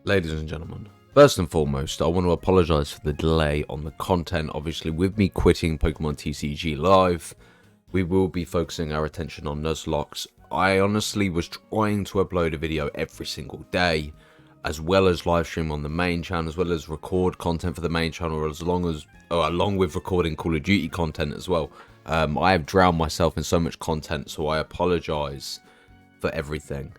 Ladies and gentlemen, first and foremost, I want to apologise for the delay on the content. Obviously, with me quitting Pokemon TCG Live, we will be focusing our attention on Nuzlocke. I honestly was trying to upload a video every single day, as well as live stream on the main channel, as well as record content for the main channel, along with recording Call of Duty content as well. I have drowned myself in so much content, so I apologise for everything.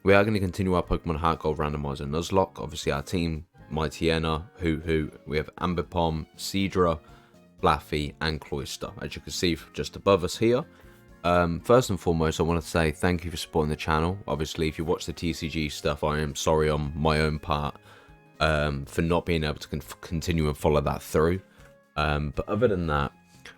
We are going to continue our Pokemon Heart Gold Randomizer Nuzlocke. Obviously, our team, Mightyena, Hoo-Hoo, we have Ambipom, Seadra, Blaffy, and Cloyster, as you can see just above us here. First and foremost, I want to say thank you for supporting the channel. Obviously, if you watch the TCG stuff, I am sorry on my own part for not being able to continue and follow that through. But other than that,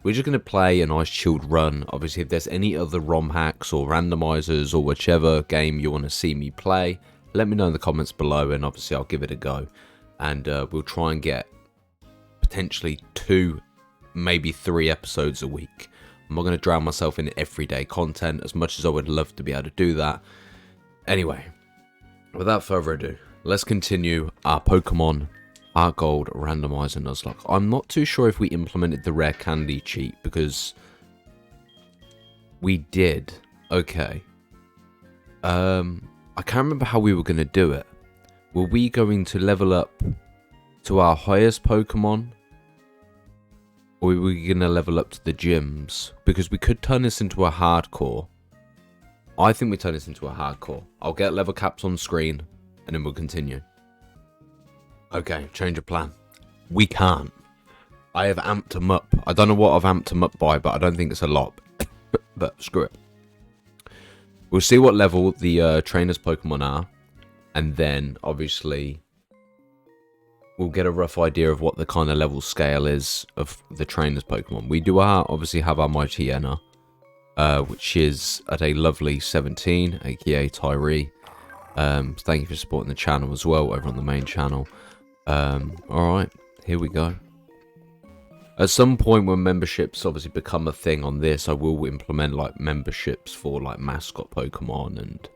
we're just going to play a nice chilled run. Obviously, if there's any other ROM hacks or randomizers or whichever game you want to see me play, let me know in the comments below, and obviously I'll give it a go. And we'll try and get potentially 2, maybe 3 episodes a week. I'm not going to drown myself in everyday content, as much as I would love to be able to do that. Anyway, without further ado, let's continue our Pokemon Heart Gold Randomizer Nuzlocke. I'm not too sure if we implemented the rare candy cheat, because we did. Okay. I can't remember how we were going to do it. Were we going to level up to our highest Pokemon? Or were we going to level up to the gyms? Because we could turn this into a hardcore. I think we turn this into a hardcore. I'll get level caps on screen, and then we'll continue. Okay, change of plan. We can't. I have amped them up. I don't know what I've amped them up by, but I don't think it's a lot. But screw it. We'll see what level the trainers Pokemon are. And then, obviously, we'll get a rough idea of what the kind of level scale is of the trainers Pokemon. We do obviously have our Mightyena, which is at a lovely 17, aka Tyree. Thank you for supporting the channel as well, over on the main channel. Alright, here we go. At some point when memberships obviously become a thing on this, I will implement like memberships for like mascot Pokemon and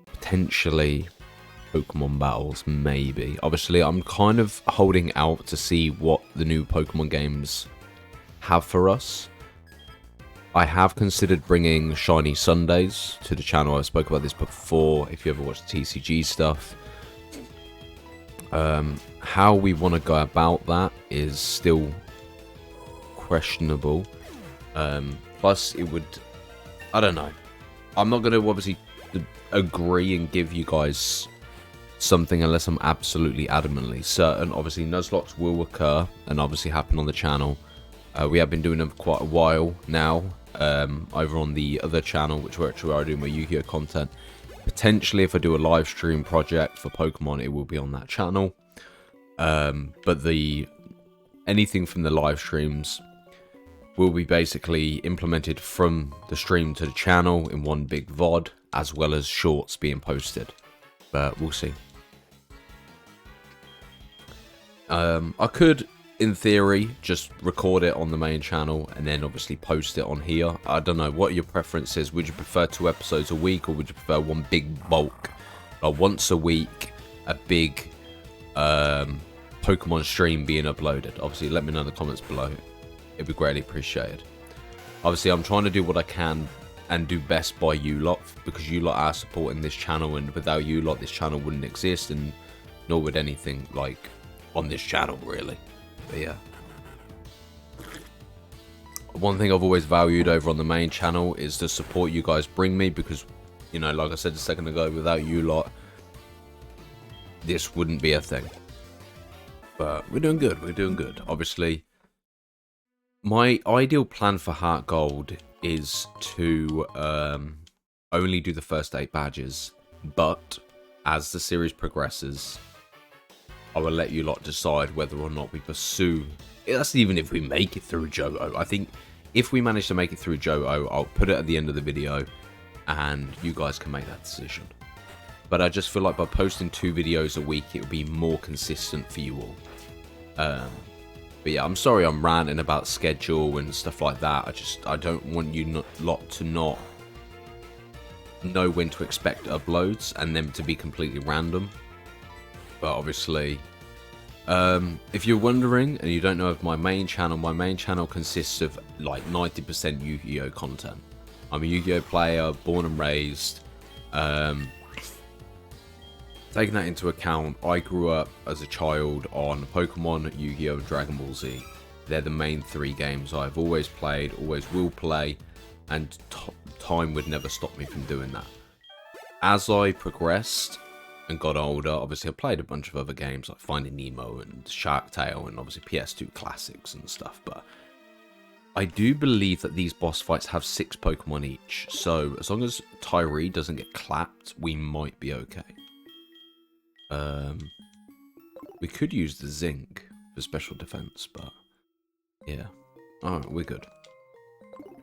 potentially Pokemon battles, maybe. Obviously, I'm kind of holding out to see what the new Pokemon games have for us. I have considered bringing Shiny Sundays to the channel. I spoke about this before, if you ever watched the TCG stuff. How we want to go about that is still questionable. Plus, it would... I don't know. I'm not going to obviously agree and give you guys something unless I'm absolutely adamantly certain. Obviously, Nuzlocke will occur and obviously happen on the channel. We have been doing them for quite a while now. Over on the other channel, which we're actually doing my Yu-Gi-Oh content. Potentially, if I do a live stream project for Pokemon, it will be on that channel. But anything from the live streams will be basically implemented from the stream to the channel in one big VOD, as well as shorts being posted. But we'll see. I could, in theory, just record it on the main channel and then obviously post it on here. I don't know what your preference is. Would you prefer 2 episodes a week, or would you prefer one big bulk? Once a week, a big Pokemon stream being uploaded. Obviously, let me know in the comments below. It'd be greatly appreciated. Obviously, I'm trying to do what I can and do best by you lot, because you lot are supporting this channel, and without you lot, this channel wouldn't exist, and nor would anything like on this channel, really. But yeah, one thing I've always valued over on the main channel is the support you guys bring me, because, you know, like I said a second ago, without you lot, this wouldn't be a thing. But we're doing good. We're doing good. Obviously, my ideal plan for Heart Gold is to only do the first 8 badges, but as the series progresses, I will let you lot decide whether or not we pursue. That's even if we make it through Johto. I think if we manage to make it through Johto, I'll put it at the end of the video, and you guys can make that decision. But I just feel like by posting 2 videos a week, it will be more consistent for you all. But yeah, I'm sorry I'm ranting about schedule and stuff like that. I don't want you lot to not know when to expect uploads and them to be completely random. But obviously, if you're wondering and you don't know of my main channel consists of like 90% Yu-Gi-Oh content. I'm a Yu-Gi-Oh player, born and raised. Taking that into account, I grew up as a child on Pokemon, Yu-Gi-Oh and Dragon Ball Z. They're the main 3 games I've always played, always will play, and time would never stop me from doing that. As I progressed and got older, obviously I played a bunch of other games like Finding Nemo and Shark Tale and obviously PS2 classics and stuff, but I do believe that these boss fights have 6 Pokemon each, so as long as Tyree doesn't get clapped, we might be okay. We could use the Zinc for special defense, but yeah. Alright, we're good.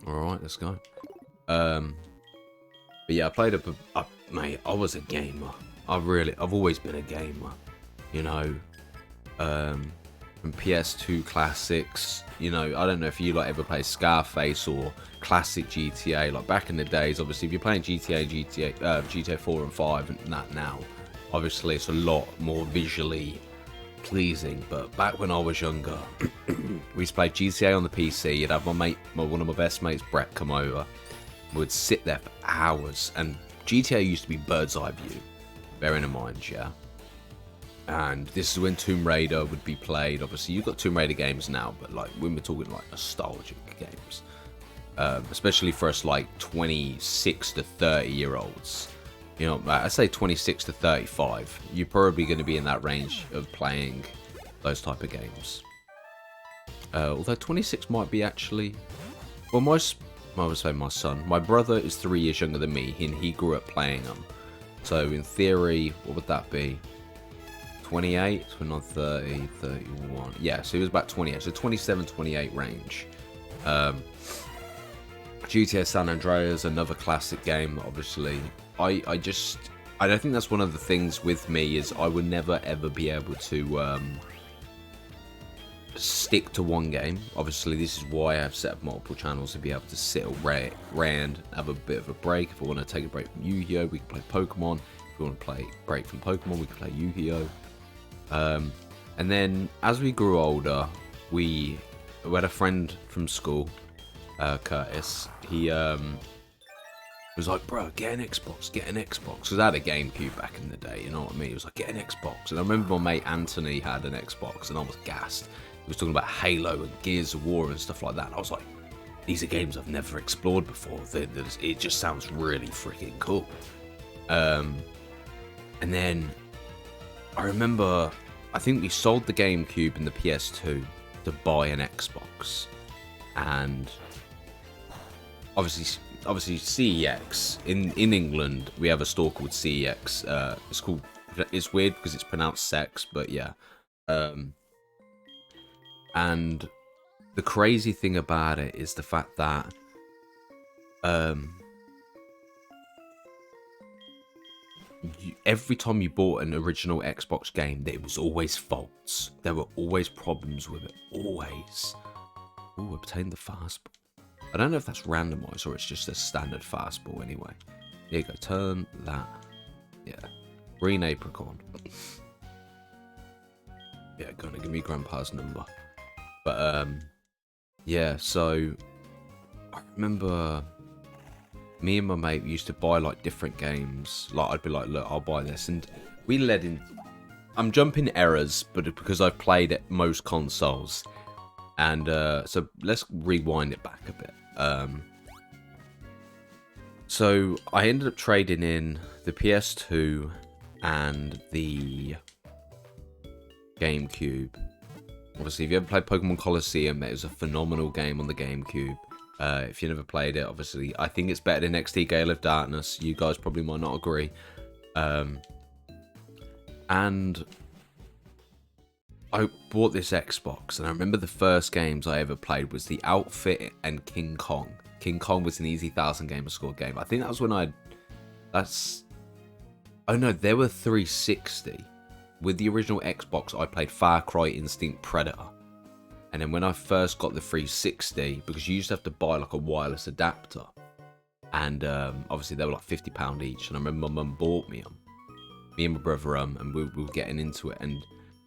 Alright, let's go. But yeah, I played mate, I was a gamer. I've always been a gamer. You know, from PS2 classics, you know, I don't know if you like ever play Scarface or classic GTA, like back in the days. Obviously, if you're playing GTA 4 and 5 and that now, obviously it's a lot more visually pleasing, but back when I was younger, we used to play GTA on the PC. You'd have one of my best mates, Brett, come over. We'd sit there for hours, and GTA used to be bird's eye view, bearing in mind, yeah. And this is when Tomb Raider would be played. Obviously, you've got Tomb Raider games now, but like when we're talking like nostalgic games, especially for us like 26 to 30-year-olds. You know, I say 26 to 35. You're probably going to be in that range of playing those type of games. Although 26 might be actually... Well, I would say my son. My brother is 3 years younger than me, and he grew up playing them. So in theory, what would that be? 28, 29, 30, 31. Yeah, so he was about 28. So 27, 28 range. GTA San Andreas, another classic game, obviously. I don't think that's one of the things with me is I would never ever be able to stick to one game. Obviously, this is why I've set up multiple channels to be able to sit or rand, have a bit of a break. If I want to take a break from Yu-Gi-Oh, we can play Pokemon. If we want to play break from Pokemon, we can play Yu-Gi-Oh. And then as we grew older, we had a friend from school, Curtis. He was like, bro, get an Xbox, because I had a GameCube back in the day, you know what I mean? He was like, get an Xbox. And I remember my mate Anthony had an Xbox, and I was gassed. He was talking about Halo and Gears of War and stuff like that. And I was like, these are games I've never explored before. It just sounds really freaking cool. And then I remember, I think we sold the GameCube and the PS2 to buy an Xbox. And obviously CEX in England, we have a store called CEX. It's weird because it's pronounced sex, but yeah. And the crazy thing about it is the fact that every time you bought an original Xbox game, there was always faults. There were always problems with it. Always. Ooh, obtain the fastball. I don't know if that's randomized or it's just a standard fastball anyway. There you go, turn that. Yeah. Green apricot. Yeah, gonna give me grandpa's number. But, yeah, so I remember me and my mate used to buy like different games. Like, I'd be like, look, I'll buy this. And we led in. I'm jumping errors, but because I've played at most consoles. And so let's rewind it back a bit. So I ended up trading in the PS2 and the GameCube. Obviously, if you ever played Pokemon Colosseum, it was a phenomenal game on the GameCube. If you never played it, obviously, I think it's better than XT Gale of Darkness. You guys probably might not agree. And I bought this Xbox, and I remember the first games I ever played was The Outfit and King Kong. King Kong was an easy 1,000 gamer score game. I think that was when oh no, there were 360. With the original Xbox, I played Far Cry Instinct Predator. And then when I first got the 360, because you used to have to buy like a wireless adapter, And obviously they were like £50 each. And I remember my mum bought me them. Me and my brother, and we were getting into it. And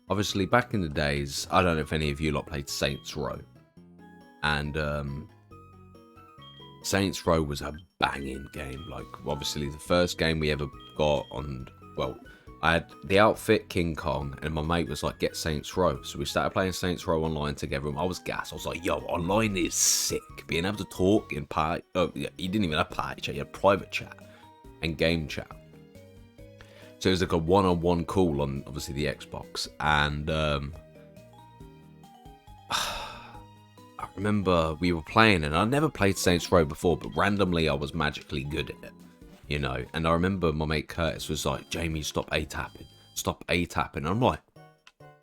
obviously back in the days, I don't know if any of you lot played Saints Row. And Saints Row was a banging game. Like, obviously the first game we ever got on, well, I had the outfit King Kong, and my mate was like, get Saints Row. So we started playing Saints Row online together, and I was gassed. I was like, yo, online is sick. Being able to talk in party, oh, yeah, you didn't even have party chat, you had private chat and game chat. So it was like a one-on-one call on, obviously, the Xbox. And I remember we were playing, and I never played Saints Row before, but randomly I was magically good at it. You know, and I remember my mate Curtis was like, Jamie, stop A-tapping. Stop A-tapping. I'm like,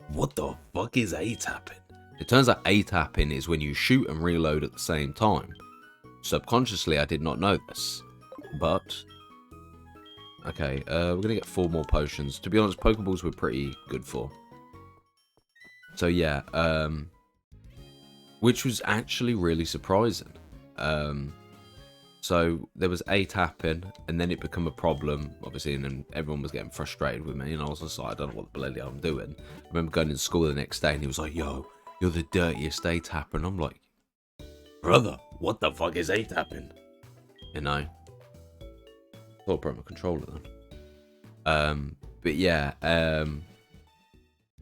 what the fuck is A-tapping? It turns out A-tapping is when you shoot and reload at the same time. Subconsciously, I did not know this. But, okay, we're going to get 4 more potions. To be honest, Pokeballs were pretty good for. So, yeah, which was actually really surprising. So there was A-tapping, and then it became a problem, obviously, and then everyone was getting frustrated with me, and I was just like, I don't know what the bloody hell I'm doing. I remember going to school the next day, and he was like, yo, you're the dirtiest A-tapper, and I'm like, brother, what the fuck is A-tapping? You know? Thought I broke my controller then. But yeah, then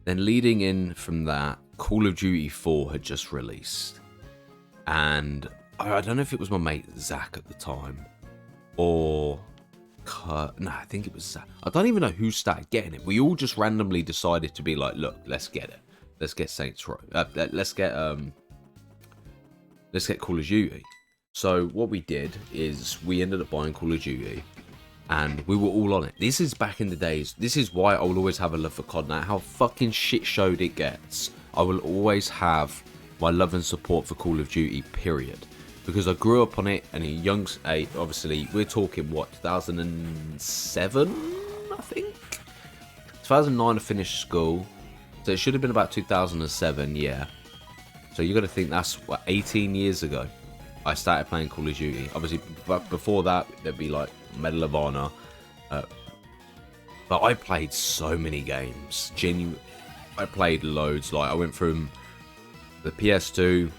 leading in from that, Call of Duty 4 had just released, and I don't know if it was my mate Zach at the time, or no, I think it was Zach. I don't even know who started getting it. We all just randomly decided to be like, look, let's get it. Let's get Saints Row. Let's get Call of Duty. So what we did is we ended up buying Call of Duty, and we were all on it. This is back in the days. This is why I will always have a love for COD now. How fucking shit showed it gets. I will always have my love and support for Call of Duty, period. Because I grew up on it, and a young age, obviously, we're talking, what, 2007, I think? 2009 I finished school, so it should have been about 2007, yeah. So you got to think that's, what, 18 years ago, I started playing Call of Duty. Obviously, but before that, there'd be, like, Medal of Honor. But I played so many games. I played loads. Like, I went from the PS2...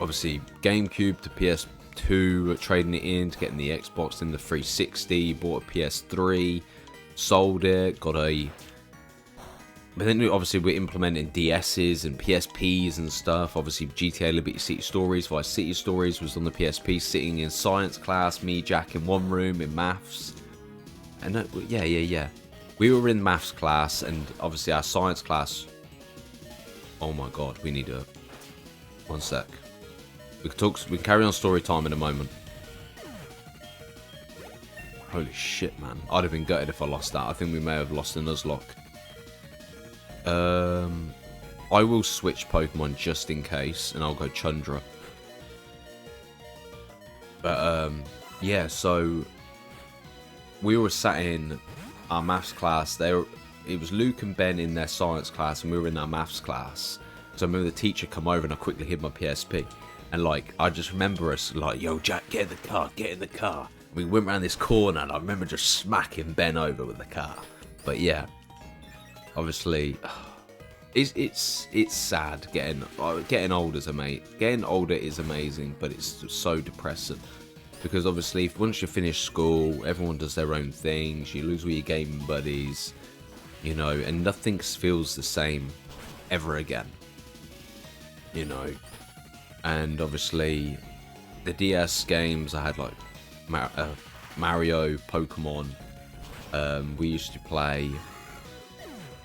obviously GameCube to PS2, trading it in to getting the Xbox, then the 360, bought a PS3, sold it, got a... But then obviously we're implementing DS's and PSPs and stuff. Obviously GTA Liberty City Stories, Vice City Stories was on the PSP, sitting in science class, me, Jack in one room in maths. And yeah. We were in maths class, and obviously our science class... Oh my god, we need a... One sec. We can carry on story time in a moment. Holy shit, man. I'd have been gutted if I lost that. I think we may have lost a Nuzlocke. I will switch Pokemon just in case, and I'll go Chundra. But, yeah, so... We were sat in our maths class. It was Luke and Ben in their science class, and we were in our maths class. So I remember the teacher come over, and I quickly hid my PSP. And, like, I just remember us, like, yo, Jack, get in the car, get in the car. We went around this corner, and I remember just smacking Ben over with the car. But, yeah, obviously, it's sad getting older as a mate. Getting older is amazing, but it's so depressing. Because, obviously, once you finish school, everyone does their own things. You lose all your gaming buddies, you know, and nothing feels the same ever again, you know. And obviously, the DS games, I had like Mario, Pokemon. We used to play.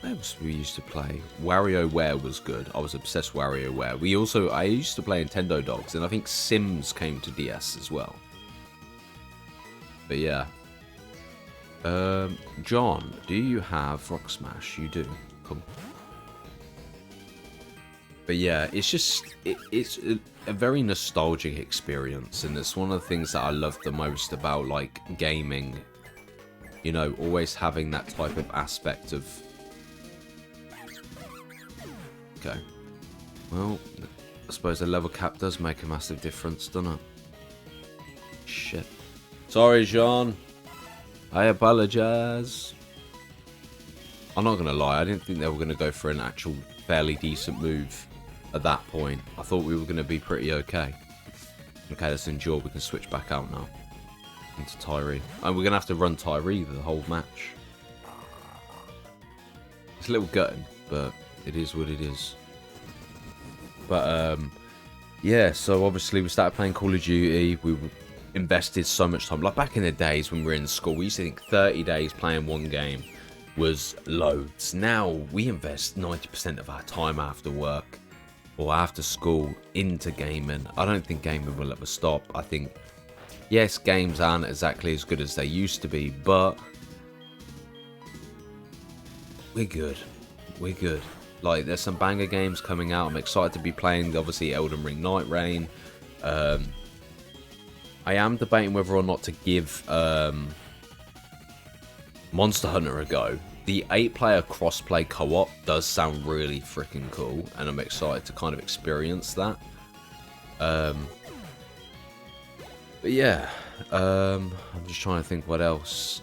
What else we used to play? WarioWare was good. I was obsessed with WarioWare. I used to play Nintendo Dogs, and I think Sims came to DS as well. But yeah. John, do you have Rock Smash? You do. Cool. But yeah, it's just, it's a very nostalgic experience, and it's one of the things that I love the most about, like, gaming. You know, always having that type of aspect of... Okay. Well, I suppose the level cap does make a massive difference, doesn't it? Shit. Sorry, Sean. I apologize. I'm not going to lie. I didn't think they were going to go for an actual fairly decent move at that point. I thought we were going to be pretty okay. Okay, let's endure. We can switch back out now into Tyree. And we're going to have to run Tyree the whole match. It's a little gutting, but it is what it is. But, yeah, so obviously we started playing Call of Duty. We invested so much time. Like back in the days when we were in school, we used to think 30 days playing one game was loads. Now we invest 90% of our time after work or after school into gaming. I don't think gaming will ever stop. I think, yes, games aren't exactly as good as they used to be, but we're good. We're good. Like, there's some banger games coming out. I'm excited to be playing, obviously, Elden Ring Night Rain. I am debating whether or not to give Monster Hunter a go. The 8-player crossplay co-op does sound really freaking cool, and I'm excited to kind of experience that. But yeah, I'm just trying to think what else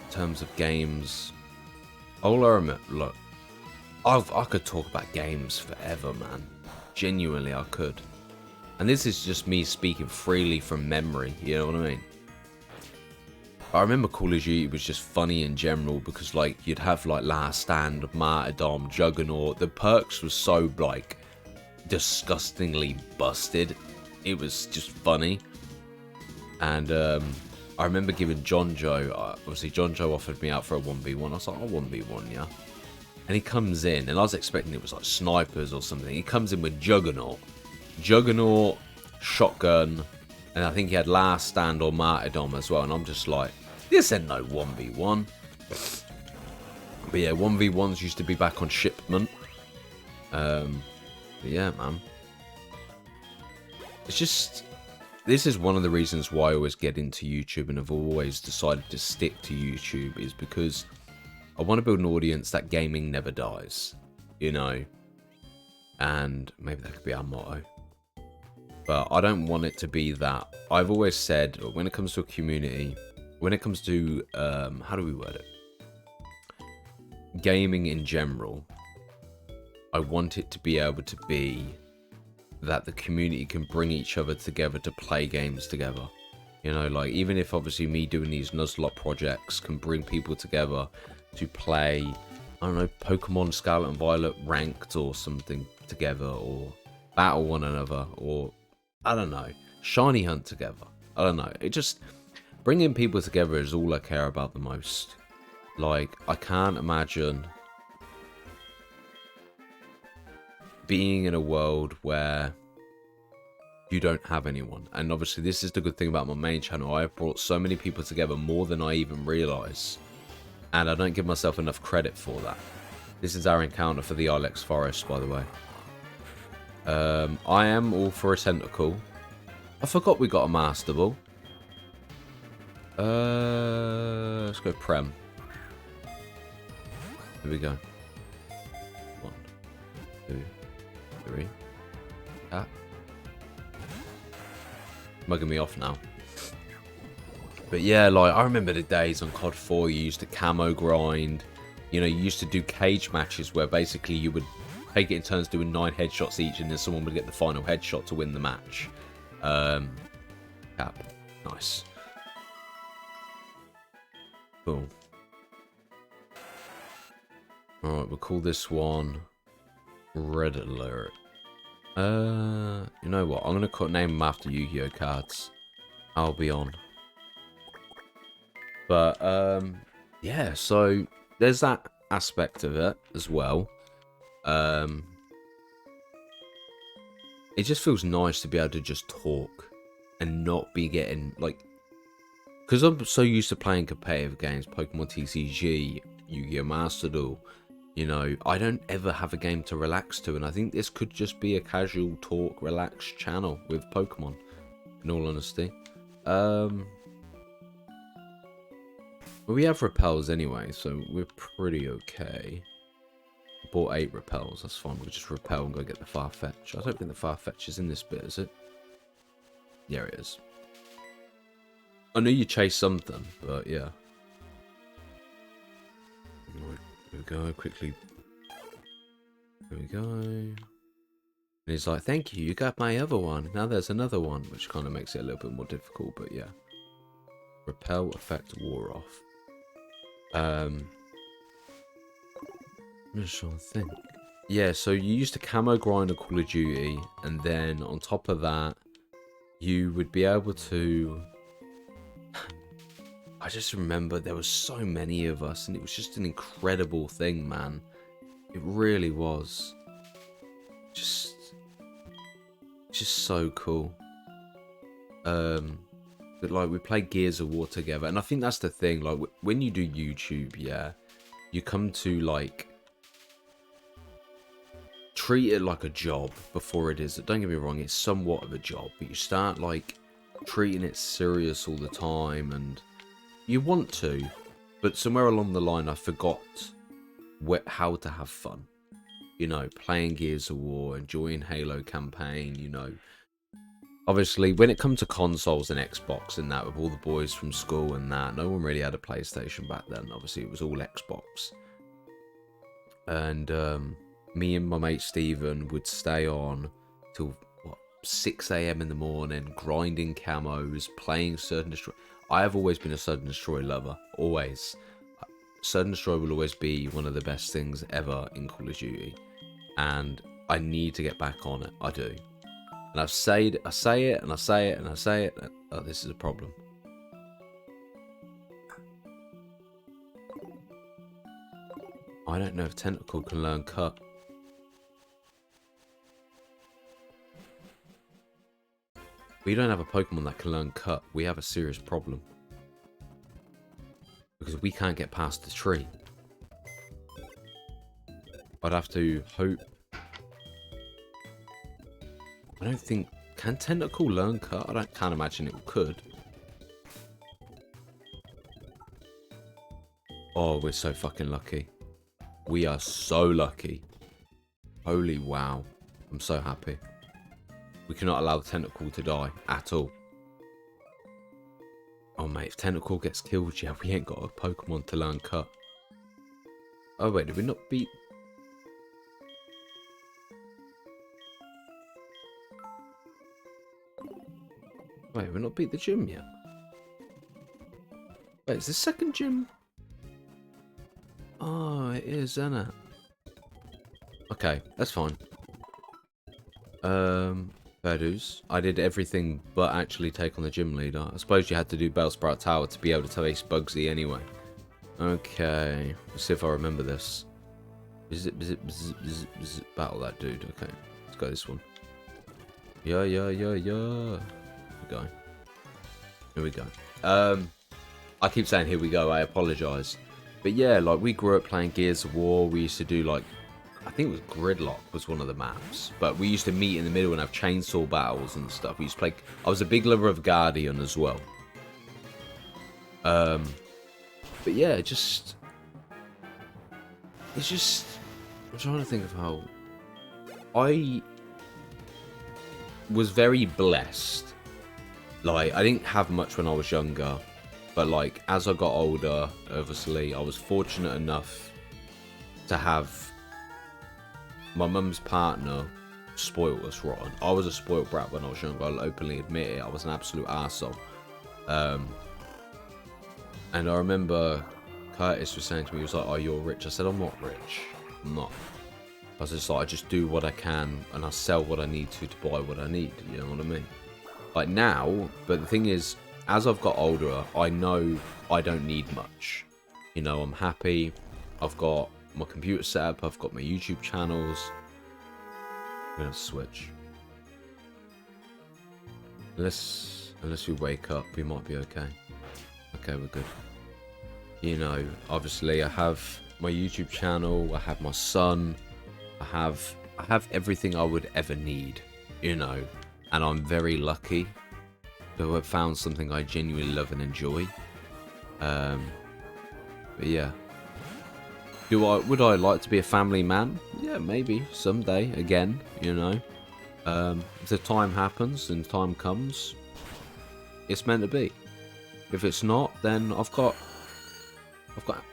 in terms of games. All I remember, look, I could talk about games forever, man. Genuinely, I could. And this is just me speaking freely from memory, you know what I mean? I remember Call of Duty was just funny in general because, like, you'd have, like, Last Stand, Martyrdom, Juggernaut. The perks was so, like, disgustingly busted. It was just funny. And, I remember giving John Joe, obviously John Joe offered me out for a 1v1. I was like, oh, 1v1, yeah. And he comes in, and I was expecting it was, like, snipers or something. He comes in with Juggernaut, shotgun, and I think he had Last Stand or Martyrdom as well. And I'm just like, this ain't no 1v1. But yeah, 1v1s used to be back on Shipment. But yeah, man. It's just, this is one of the reasons why I always get into YouTube and have always decided to stick to YouTube, is because I want to build an audience that gaming never dies, you know? And maybe that could be our motto. But I don't want it to be that. I've always said, when it comes to a community, when it comes to, how do we word it? Gaming in general, I want it to be able to be that the community can bring each other together to play games together. You know, like, even if obviously me doing these Nuzlocke projects can bring people together to play, I don't know, Pokemon Scarlet and Violet ranked or something together, or battle one another, or I don't know, shiny hunt together. I don't know. It just, bringing people together is all I care about the most. Like, I can't imagine being in a world where you don't have anyone. And obviously this is the good thing about my main channel. I have brought so many people together, more than I even realise. And I don't give myself enough credit for that. This is our encounter for the Ilex Forest, by the way. I am all for a tentacle. I forgot we got a Master Ball. Let's go Prem. Here we go. 1, 2, 3. Ah. Mugging me off now. But yeah, like, I remember the days on COD 4, you used to camo grind. You know, you used to do cage matches where basically you would take it in turns doing 9 headshots each, and then someone would get the final headshot to win the match. Cap. Nice. Cool. Alright, we'll call this one Red Alert. You know what? I'm going to name them after Yu-Gi-Oh cards. I'll be on. But, yeah, so there's that aspect of it as well. It just feels nice to be able to just talk and not be getting, like, because I'm so used to playing competitive games, Pokemon TCG, Yu-Gi-Oh! Master Duel, you know, I don't ever have a game to relax to, and I think this could just be a casual talk, relaxed channel with Pokemon, in all honesty. But we have repels anyway, so we're pretty okay. Bought 8 repels, that's fine. We'll just repel and go get the Farfetch. I don't think the Farfetch is in this bit, is it? Yeah, it is. I knew you chased something, but yeah. Right, here we go, quickly. Here we go. And he's like, thank you, you got my other one. Now there's another one, which kind of makes it a little bit more difficult, but yeah. Repel effect wore off. I'm just trying to think. Yeah, so you used to camo grind a Call of Duty, and then on top of that, you would be able to... I just remember there was so many of us, and it was just an incredible thing, man. It really was. Just so cool. But like, we played Gears of War together, and I think that's the thing. Like, when you do YouTube, yeah, you come to like treat it like a job before it is. Don't get me wrong, it's somewhat of a job, but you start like treating it serious all the time, and you want to, but somewhere along the line I forgot how to have fun. You know, playing Gears of War, enjoying Halo campaign, you know. Obviously, when it comes to consoles and Xbox and that, with all the boys from school and that, no one really had a PlayStation back then. Obviously, it was all Xbox. And me and my mate Steven would stay on till, what, 6 AM in the morning, grinding camos, playing Search and Destroy. I have always been a Search and Destroy lover. Always. Search and Destroy will always be one of the best things ever in Call of Duty. And I need to get back on it. I do. And I say it, and I say it, and I say it. Oh, this is a problem. I don't know if Tentacle can learn Cut. We don't have a Pokemon that can learn Cut. We have a serious problem. Because we can't get past the tree. I'd have to hope. I don't think... Can Tentacle learn Cut? I can't imagine it could. Oh, we're so fucking lucky. We are so lucky. Holy wow. I'm so happy. We cannot allow Tentacle to die at all. Oh mate, if Tentacle gets killed, yeah, we ain't got a Pokemon to learn Cut. Oh wait, did we not beat... Wait, we've not beat the gym yet. Wait, is the second gym? Oh, it is, isn't it? Okay, that's fine. Fair dues. I did everything but actually take on the gym leader. I suppose you had to do Bellsprout Tower to be able to face Bugsy anyway. Okay, let's see if I remember this. Battle that dude. Okay, let's go this one. Yeah. Here we go. I keep saying here we go, I apologise. But yeah, like, we grew up playing Gears of War. We used to do, like, I think it was Gridlock was one of the maps. But we used to meet in the middle and have chainsaw battles and stuff. We used to play... I was a big lover of Guardian as well. But yeah, it's just... I'm trying to think of how... I was very blessed. Like, I didn't have much when I was younger, but like, as I got older, obviously, I was fortunate enough to have my mum's partner spoiled us rotten. I was a spoiled brat when I was younger, I'll openly admit it. I was an absolute arsehole. And I remember Curtis was saying to me, he was like, oh, you're rich. I said, I'm not rich. I'm not. I was just like, I just do what I can, and I sell what I need to buy what I need, you know what I mean? Like now, but the thing is, as I've got older, I know I don't need much. You know, I'm happy. I've got my computer set up. I've got my YouTube channels. I'm gonna switch. Unless we wake up, we might be okay. Okay, we're good. You know, obviously, I have my YouTube channel. I have my son. I have everything I would ever need. You know. And I'm very lucky to have found something I genuinely love and enjoy. But yeah. Would I like to be a family man? Yeah, maybe. Someday, again, you know. If the time happens and time comes, it's meant to be. If it's not, then I've got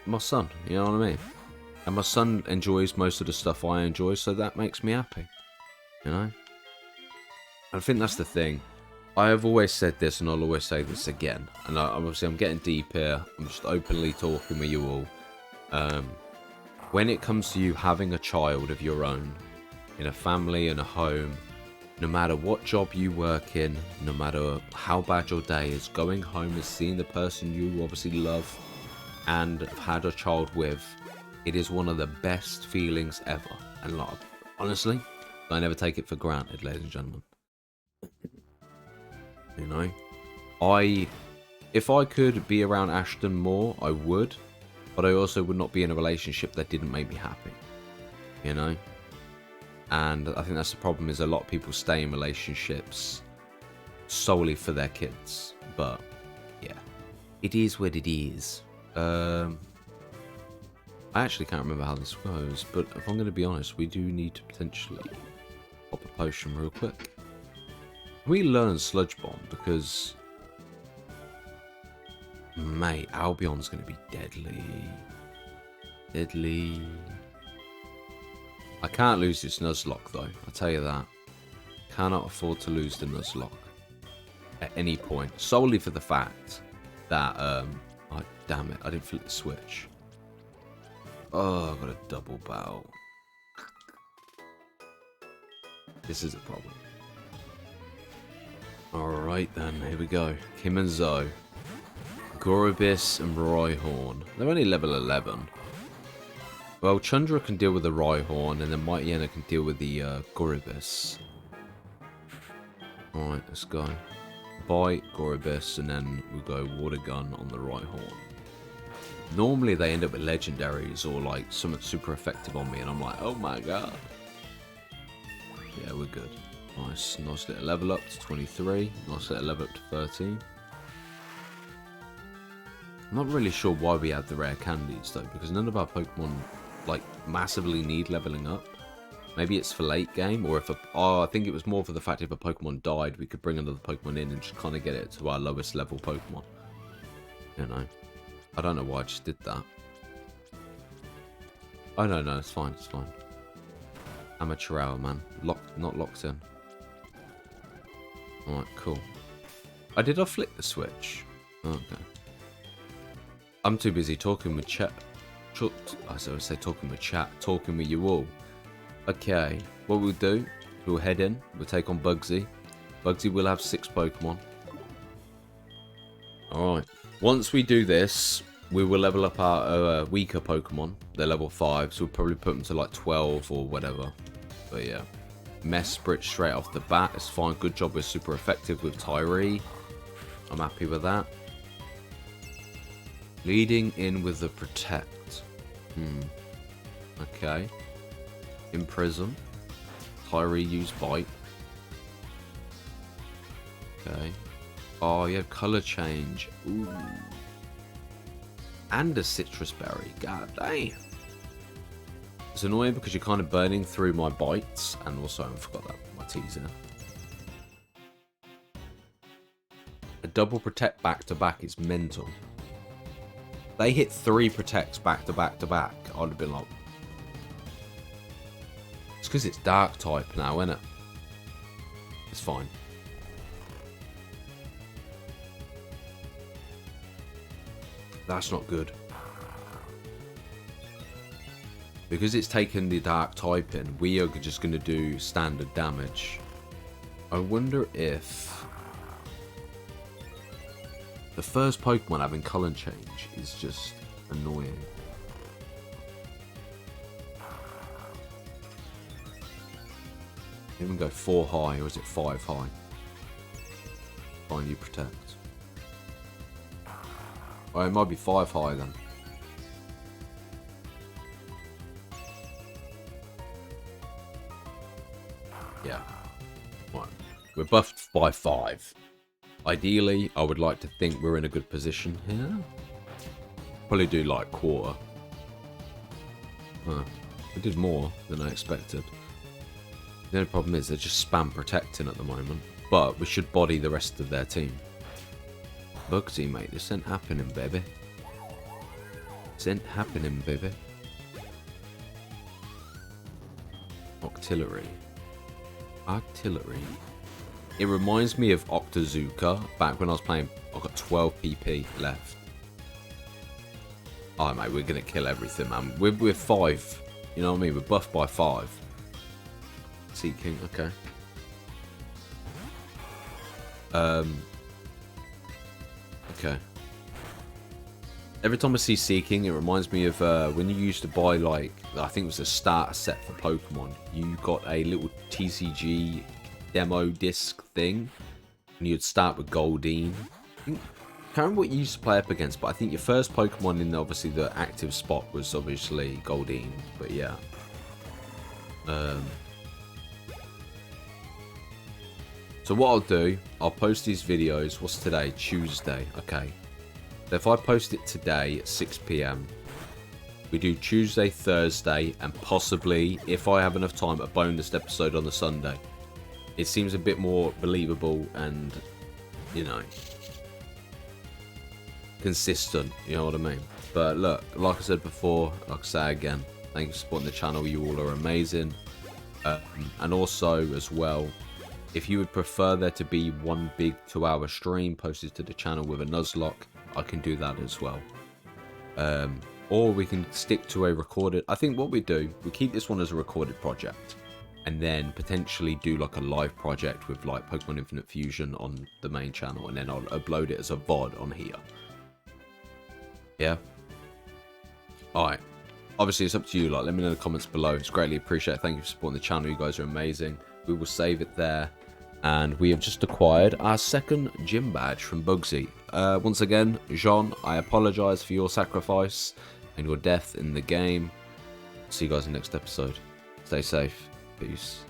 my son, you know what I mean? And my son enjoys most of the stuff I enjoy, so that makes me happy, you know? I think that's the thing. I have always said this, and I'll always say this again. And obviously I'm getting deep here. I'm just openly talking with you all. When it comes to you having a child of your own, in a family, in a home, no matter what job you work in, no matter how bad your day is, going home and seeing the person you obviously love and have had a child with, it is one of the best feelings ever. And like, honestly, I never take it for granted, ladies and gentlemen. You know, if I could be around Ashton more, I would, but I also would not be in a relationship that didn't make me happy, you know? And I think that's the problem, is a lot of people stay in relationships solely for their kids. But yeah, it is what it is. I actually can't remember how this goes, but if I'm going to be honest, we do need to potentially pop a potion real quick. We learn Sludge Bomb because, mate, Albion's going to be deadly. Deadly. I can't lose this Nuzlocke though, I'll tell you that. Cannot afford to lose the Nuzlocke at any point, solely for the fact that, oh damn it, I didn't flip the switch. Oh, I've got a double battle. This is a problem. Alright then, here we go. Kim and Zoe. Gorobis and Rhyhorn. They're only level 11. Well, Chandra can deal with the Rhyhorn, and then Mighty Yenna can deal with the Gorobis. Alright, let's go. Bite, Gorobis, and then we'll go Water Gun on the Rhyhorn. Normally they end up with legendaries or like something super effective on me, and I'm like, oh my god. Yeah, we're good. Nice little level up to 23. Nice little level up to 13. I'm not really sure why we had the rare candies though, because none of our Pokemon like massively need leveling up. Maybe it's for late game, or if I think it was more for the fact if a Pokemon died, we could bring another Pokemon in and just kind of get it to our lowest level Pokemon. You know, I don't know why I just did that. Oh no, it's fine, it's fine. Amateur hour, man. Not locked in. Alright, cool. Did I flick the switch? Okay. I'm too busy talking with chat. Talking with you all. Okay, what we'll do, we'll head in, we'll take on Bugsy. Bugsy will have 6 Pokemon. Alright, once we do this, we will level up our weaker Pokemon. They're level 5, so we'll probably put them to like 12 or whatever. But yeah, Mesprit straight off the bat, it's fine. Good job, we're super effective with Tyree. I'm happy with that. Leading in with the Protect. Okay. Imprison. Tyree use Bite. Okay. Oh, you have colour change. Ooh. And a Citrus Berry. God damn. It's annoying because you're kind of burning through my bites. And also, I forgot that my teaser. A double Protect back to back is mental. They hit 3 Protects back to back to back. I'd have been like, it's because it's Dark type now, isn't it? It's fine. That's not good. Because it's taken the Dark type in, we are just going to do standard damage. I wonder if the first Pokemon having colour change is just annoying. Even go 4 high, or is it 5 high? Fine, you Protect. Oh, it might be 5 high then. Yeah. Right. We're buffed by 5. Ideally, I would like to think we're in a good position here. Probably do like quarter. We did more than I expected. The only problem is they're just spam protecting at the moment. But we should body the rest of their team. Bugsy, mate, this ain't happening, baby. This ain't happening, baby. Octillery. Artillery. It reminds me of Octazooka back when I was playing. I've got 12 PP left. Alright, mate, we're gonna kill everything, man. We're 5. You know what I mean? We're buffed by 5. Seeking, okay. Okay. Every time I see Seeking, it reminds me of when you used to buy, like, I think it was a starter set for Pokemon. You got a little TCG demo disc thing, and you'd start with Goldeen. I can't remember what you used to play up against, but I think your first Pokemon in obviously the active spot was obviously Goldeen. But yeah. So what I'll do, I'll post these videos. What's today? Tuesday. Okay. So if I post it today at 6 PM, we do Tuesday, Thursday, and possibly, if I have enough time, a bonus episode on the Sunday. It seems a bit more believable and, you know, consistent, you know what I mean? But look, like I said before, like I say again, thank you for supporting the channel. You all are amazing. And also, as well, if you would prefer there to be one big 2-hour stream posted to the channel with a Nuzlocke, I can do that as well. Or we can stick to a recorded... I think what we do, we keep this one as a recorded project, and then potentially do like a live project with like Pokemon Infinite Fusion on the main channel, and then I'll upload it as a VOD on here. Yeah? Alright. Obviously, it's up to you. Like, let me know in the comments below. It's greatly appreciated. Thank you for supporting the channel. You guys are amazing. We will save it there. And we have just acquired our second gym badge from Bugsy. Once again, Jean, I apologise for your sacrifice and your death in the game. See you guys in the next episode. Stay safe. Peace.